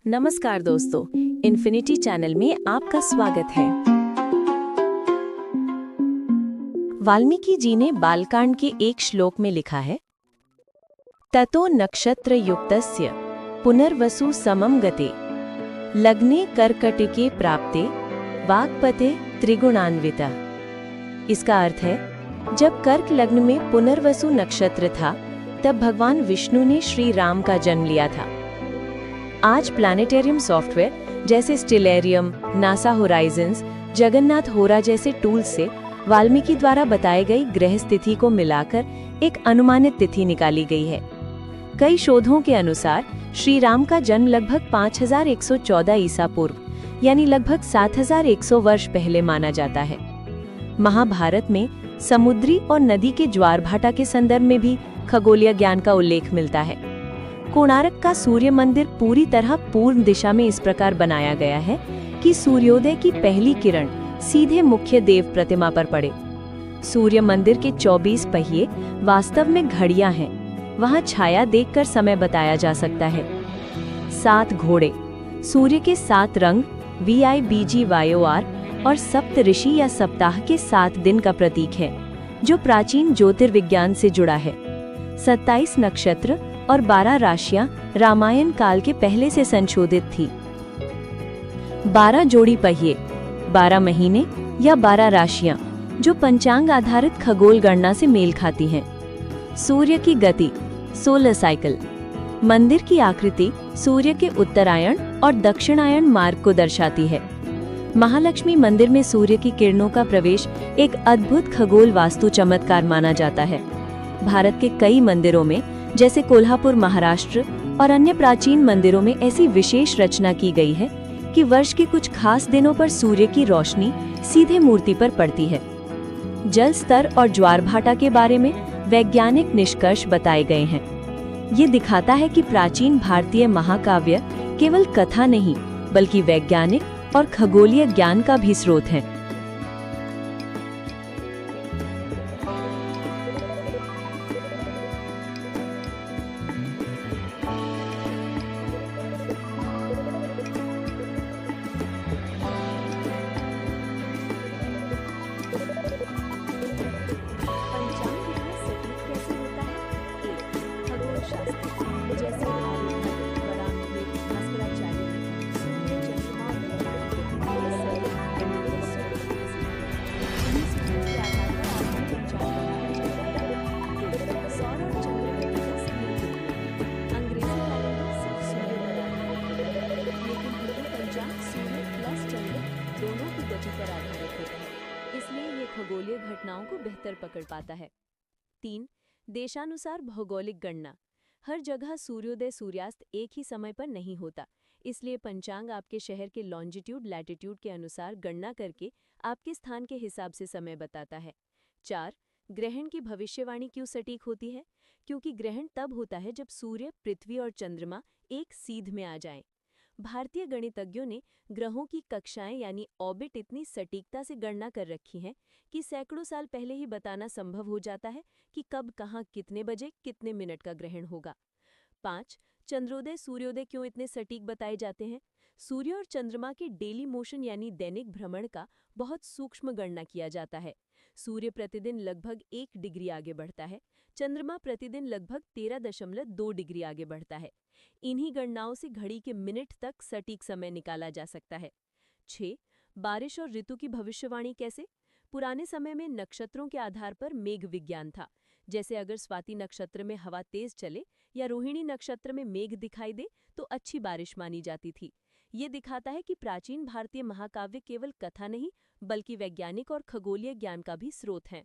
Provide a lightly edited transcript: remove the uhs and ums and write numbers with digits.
नमस्कार दोस्तों, infinity channel में आपका स्वागत है। वाल्मीकि जी ने बालकांड के एक श्लोक में लिखा है, ततो नक्षत्र युक्तस्य पुनर्वसु समम गते लग्ने कर्कटिके प्राप्ते वाक्पते त्रिगुणान्विता। इसका अर्थ है, जब कर्क लग्न में पुनर्वसु नक्षत्र था तब भगवान विष्णु ने श्री राम का जन्म लिया था। आज प्लैनेटेरियम सॉफ्टवेयर जैसे स्टेलेरियम, नासा होराइजन्स, जगन्नाथ होरा जैसे टूल्स से वाल्मीकि द्वारा बताई गई ग्रह स्थिति को मिलाकर एक अनुमानित तिथि निकाली गई है। कई शोधों के अनुसार श्री राम का जन्म लगभग 5114 ईसा पूर्व यानी लगभग 7100 वर्ष पहले माना जाता है। महाभारत में समुद्री और नदी के ज्वार भाटा के संदर्भ में भी खगोलीय ज्ञान का उल्लेख मिलता है। कोणार्क का सूर्य मंदिर पूरी तरह पूर्व दिशा में इस प्रकार बनाया गया है कि सूर्योदय की पहली किरण सीधे मुख्य देव प्रतिमा पर पड़े। सूर्य मंदिर के 24 पहिए वास्तव में घड़ियां हैं। वहां छाया देखकर समय बताया जा सकता है। 7 घोड़े सूर्य के 7 रंग VIBGYOR और सप्त ऋषि या सप्ताह के 7 दिन का प्रतीक है, जो प्राचीन ज्योतिर्विज्ञान से जुड़ा है। 27 नक्षत्र और 12 राशियां रामायण काल के पहले से संशोधित थी। 12 जोड़ी पहिए, 12 महीने या 12 राशियां, जो पंचांग आधारित खगोल गणना से मेल खाती हैं। सूर्य की गति, सोलर साइकिल। मंदिर की आकृति सूर्य के उत्तरायण और दक्षिणायन मार्ग को दर्शाती है। महालक्ष्मी मंदिर में सूर्य की किरणों का प्रवेश एक अद्भुत खगोल वास्तु चमत्कार माना जाता है। भारत के कई मंदिरों में जैसे कोल्हापुर महाराष्ट्र और अन्य प्राचीन मंदिरों में ऐसी विशेष रचना की गई है कि वर्ष के कुछ खास दिनों पर सूर्य की रोशनी सीधे मूर्ति पर पड़ती है। जल स्तर और ज्वार भाटा के बारे में वैज्ञानिक निष्कर्ष बताए गए हैं। ये दिखाता है कि प्राचीन भारतीय महाकाव्य केवल कथा नहीं बल्कि वैज्ञानिक और खगोलीय ज्ञान का भी स्रोत है। इसलिए ये खगोलीय घटनाओं को बेहतर पकड़ पाता है। 3. देशानुसार भौगोलिक गणना। हर जगह सूर्योदय सूर्यास्त एक ही समय पर नहीं होता, इसलिए पंचांग आपके शहर के लॉन्जिट्यूड लैटिट्यूड के अनुसार गणना करके आपके स्थान के हिसाब से समय बताता है। 4. ग्रहण की भविष्यवाणी क्यों सटीक होती है? क्योंकि ग्रहण तब होता है जब सूर्य, पृथ्वी और चंद्रमा एक सीध में आ जाएं। भारतीय गणितज्ञों ने ग्रहों की कक्षाएं यानी ऑर्बिट इतनी सटीकता से गणना कर रखी हैं कि सैकड़ों साल पहले ही बताना संभव हो जाता है कि कब कहाँ कितने बजे कितने मिनट का ग्रहण होगा। 5. चंद्रोदय सूर्योदय क्यों इतने सटीक बताए जाते हैं? सूर्य और चंद्रमा के डेली मोशन यानी दैनिक भ्रमण का बहुत सूक्ष्म गणना किया जाता है। सूर्य प्रतिदिन लगभग 1 डिग्री आगे बढ़ता है, चंद्रमा प्रतिदिन लगभग 13.2 डिग्री आगे बढ़ता है। इन्हीं गणनाओं से घड़ी के मिनट तक सटीक समय निकाला जा सकता है। 6. बारिश और ऋतु की भविष्यवाणी कैसे? पुराने समय में नक्षत्रों के आधार पर मेघ विज्ञान था। जैसे अगर स्वाति नक्षत्र में हवा तेज चले या रोहिणी नक्षत्र में मेघ दिखाई दे तो अच्छी बारिश मानी जाती थी। ये दिखाता है कि प्राचीन भारतीय महाकाव्य केवल कथा नहीं बल्कि वैज्ञानिक और खगोलीय ज्ञान का भी स्रोत हैं।